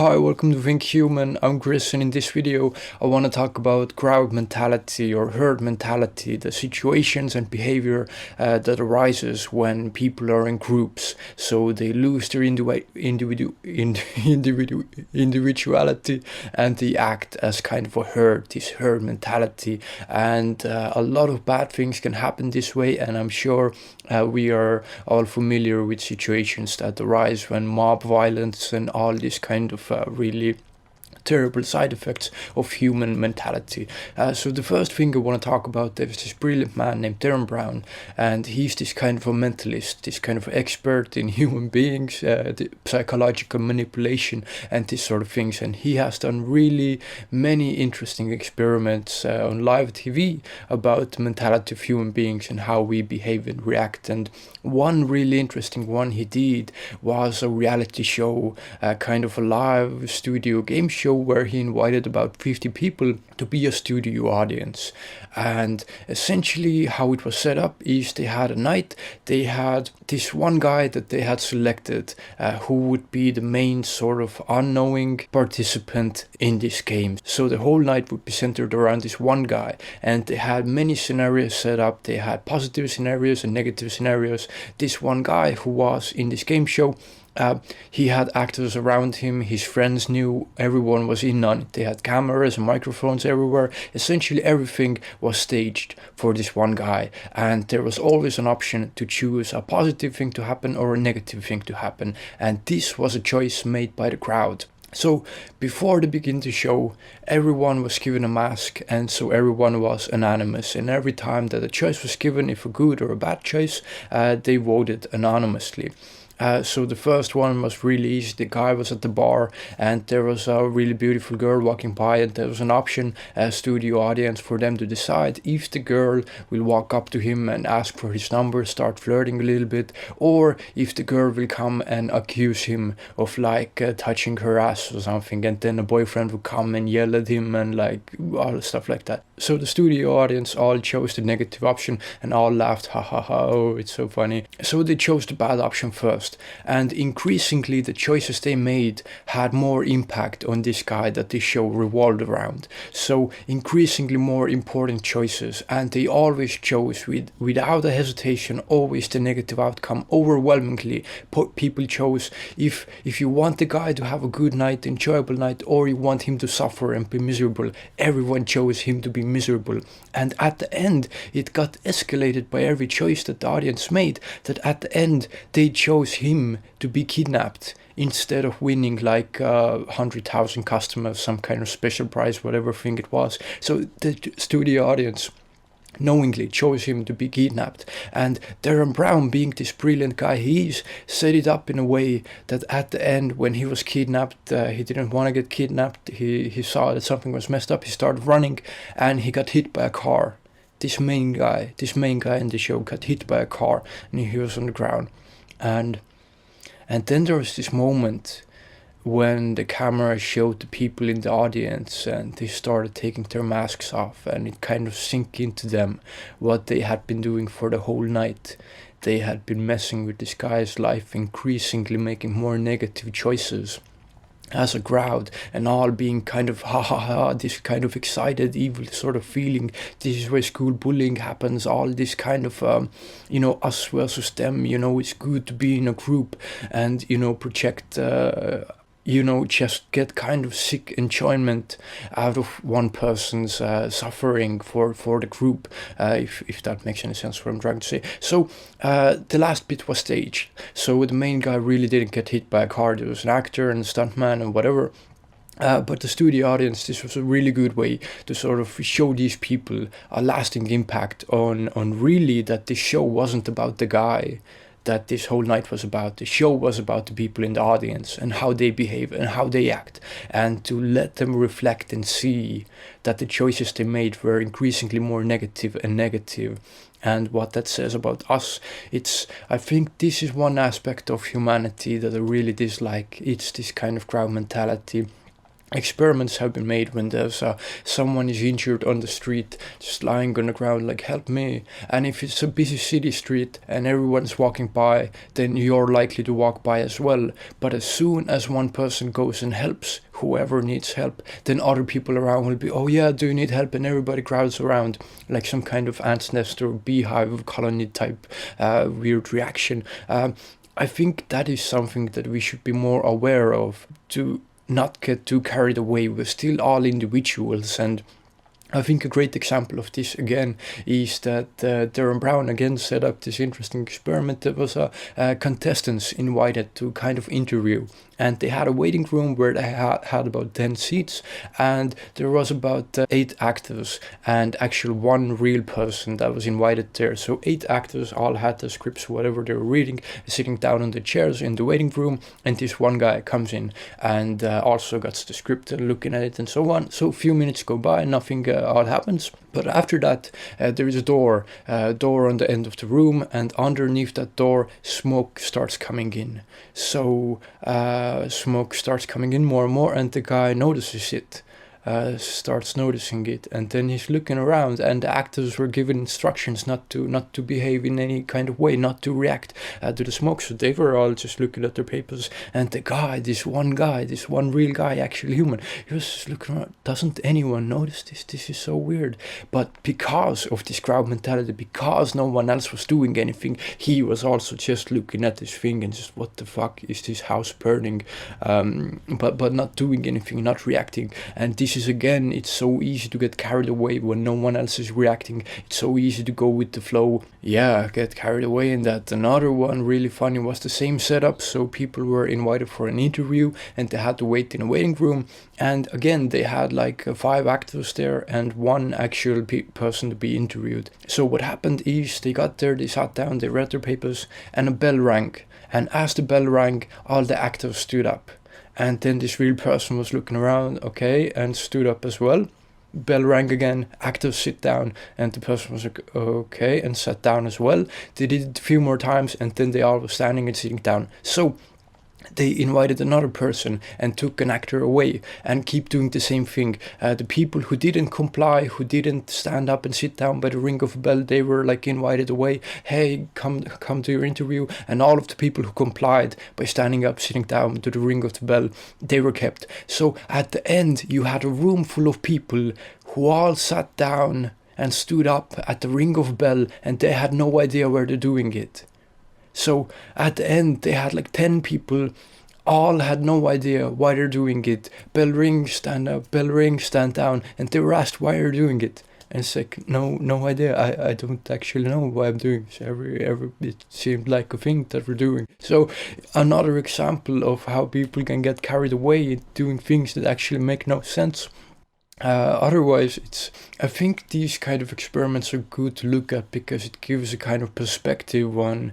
Hi, welcome to Think Human. I'm Chris, and in this video, I want to talk about crowd mentality or herd mentality, the situations and behavior that arises when people are in groups. So they lose their individuality and they act as kind of a herd, this herd mentality. And a lot of bad things can happen this way, and I'm sure we are all familiar with situations that arise when mob violence and all this kind of really terrible side effects of human mentality. So the first thing I want to talk about, there's this brilliant man named Darren Brown, and he's this kind of a mentalist, this kind of expert in human beings, the psychological manipulation and this sort of things, and he has done really many interesting experiments on live TV about the mentality of human beings and how we behave and react. And one really interesting one he did was a reality show, kind of a live studio game show where he invited about 50 people to be a studio audience. And essentially how it was set up is they had a night, they had this one guy that they had selected who would be the main sort of unknowing participant in this game. So the whole night would be centered around this one guy, and they had many scenarios set up. They had positive scenarios and negative scenarios. This one guy who was in this game show, he had actors around him, his friends knew, everyone was in on it. They had cameras and microphones everywhere. Essentially everything was staged for this one guy, and there was always an option to choose a positive thing to happen or a negative thing to happen, and this was a choice made by the crowd. So before they begin the show, everyone was given a mask, and so everyone was anonymous, and every time that a choice was given, if a good or a bad choice, they voted anonymously. So the first one was really easy. The guy was at the bar and there was a really beautiful girl walking by, and there was an option, a studio audience, for them to decide if the girl will walk up to him and ask for his number, start flirting a little bit, or if the girl will come and accuse him of like touching her ass or something, and then a boyfriend would come and yell at him and like all stuff like that. So the studio audience all chose the negative option and all laughed, ha ha ha, oh it's so funny. So they chose the bad option first, and increasingly the choices they made had more impact on this guy that this show revolved around. So increasingly more important choices, and they always chose without a hesitation always the negative outcome. Overwhelmingly people chose if you want the guy to have a good night, enjoyable night, or you want him to suffer and be miserable, everyone chose him to be miserable. And at the end it got escalated by every choice that the audience made, that at the end they chose him to be kidnapped instead of winning like 100,000 customers, some kind of special prize, whatever thing it was. So the studio audience knowingly chose him to be kidnapped, and Darren Brown, being this brilliant guy he is, set it up in a way that at the end when he was kidnapped, he didn't want to get kidnapped. He saw that something was messed up, he started running, and he got hit by a car. This main guy in the show got hit by a car and he was on the ground. And then there was this moment when the camera showed the people in the audience and they started taking their masks off, and it kind of sank into them what they had been doing for the whole night. They had been messing with this guy's life, increasingly making more negative choices as a crowd, and all being kind of ha ha ha, this kind of excited evil sort of feeling. This is where school bullying happens, all this kind of us versus them, it's good to be in a group and project just get kind of sick enjoyment out of one person's suffering for the group, if that makes any sense what I'm trying to say. So the last bit was staged, so the main guy really didn't get hit by a car. There was an actor and a stuntman and whatever. But the studio audience, this was a really good way to sort of show these people a lasting impact on really that this show wasn't about the guy that this whole night was about. The show was about the people in the audience and how they behave and how they act, and to let them reflect and see that the choices they made were increasingly more negative and negative. And what that says about us, I think this is one aspect of humanity that I really dislike. It's this kind of crowd mentality. experiments have been made when there's someone is injured on the street, just lying on the ground, like, help me. And if it's a busy city street and everyone's walking by, then you're likely to walk by as well. But as soon as one person goes and helps whoever needs help, then other people around will be, oh yeah, do you need help? And everybody crowds around, like some kind of ant's nest or beehive colony type weird reaction. I think that is something that we should be more aware of, to not get too carried away. We're still all individuals, and I think a great example of this again is that Darren Brown again set up this interesting experiment. There was contestants invited to kind of interview, and they had a waiting room where they had about 10 seats, and there was about 8 actors and actually one real person that was invited there. So 8 actors all had the scripts, whatever they were reading, sitting down on the chairs in the waiting room, and this one guy comes in and also gets the script and looking at it and so on. So a few minutes go by, nothing odd happens. But after that, there is a door on the end of the room, and underneath that door, smoke starts coming in. So smoke starts coming in more and more, and the guy notices it. Starts noticing it, and then he's looking around, and the actors were given instructions not to behave in any kind of way, not to react to the smoke. So they were all just looking at their papers, and the guy, this one real guy, actually human, he was just looking around. Doesn't anyone notice this? This is so weird. But because of this crowd mentality, because no one else was doing anything, he was also just looking at this thing and just, what the fuck is this house burning? But not doing anything, not reacting. And this is again, it's so easy to get carried away when no one else is reacting. It's so easy to go with the flow. Yeah, get carried away in that. Another one really funny was the same setup. So people were invited for an interview, and they had to wait in a waiting room. And again, they had like 5 actors there and one actual person to be interviewed. So what happened is they got there, they sat down, they read their papers, and a bell rang. And as the bell rang, all the actors stood up. And then this real person was looking around, okay, and stood up as well. Bell rang again, actors sit down, and the person was like, okay, and sat down as well. They did it a few more times, and then they all were standing and sitting down. So they invited another person and took an actor away and keep doing the same thing. The people who didn't comply, who didn't stand up and sit down by the ring of a bell, they were like invited away. Hey, come to your interview. And all of the people who complied by standing up, sitting down to the ring of the bell, they were kept. So at the end, you had a room full of people who all sat down and stood up at the ring of a bell, and they had no idea where they're doing it. So at the end, they had like 10 people, all had no idea why they're doing it. Bell ring, stand up, bell ring, stand down. And they were asked, why are you doing it? And it's like, no idea. I don't actually know why I'm doing this. It seemed like a thing that we're doing. So another example of how people can get carried away doing things that actually make no sense. Otherwise, I think these kind of experiments are good to look at because it gives a kind of perspective on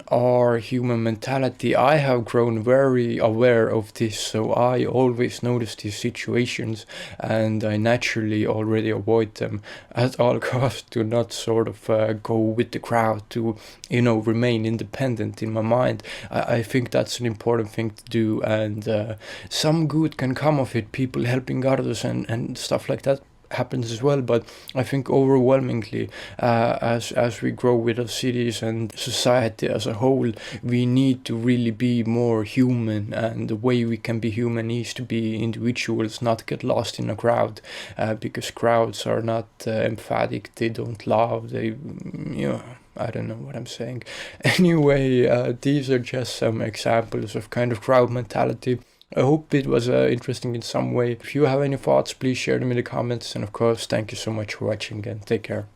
our human mentality. I have grown very aware of this, so I always notice these situations, and I naturally already avoid them at all costs, to not sort of go with the crowd, to remain independent in my mind. I think that's an important thing to do, and some good can come of it. People helping others and stuff like that happens as well. But I think overwhelmingly, as we grow with our cities and society as a whole, we need to really be more human, and the way we can be human is to be individuals, not get lost in a crowd, because crowds are not emphatic, they don't love, I don't know what I'm saying. Anyway, these are just some examples of kind of crowd mentality. I hope it was interesting in some way. If you have any thoughts, please share them in the comments. And of course, thank you so much for watching, and take care.